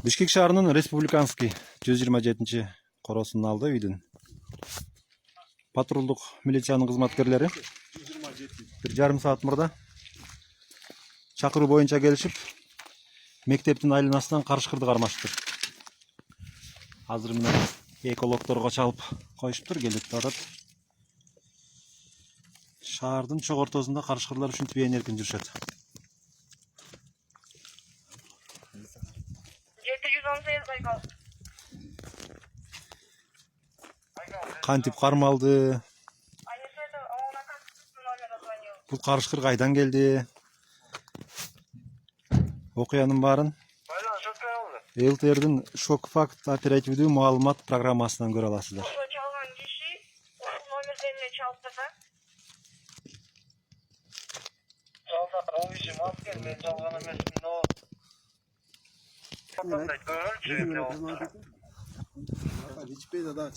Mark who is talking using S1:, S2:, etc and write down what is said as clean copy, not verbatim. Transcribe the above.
S1: Бишкек шаарынын Республиканский 127-коросун алды үйдүн. Патрулдук милициянын кызматкерлери 1,5 саат мурда чакыруу боюнча келишип, мектептин айланасынан карышкырды кармаштыр. Азыр мына экологторго чалып коюшуптур, келип атат. Шаардын чок ортосунда карышкырлар ушинтип эркин жүрүшөт.
S2: 718 Байкал.
S1: Кантип кармалды? Бул карышкыр кайдан келди? Окуянын баарын ЛТРдин шок факт оперативдүү маалымат программасынан көрө аласыздар.
S2: Çalgan kişi номерlerine çaldısa. Çaldı, o kişi maske ben çalgan emesin o. Hiçbir de daha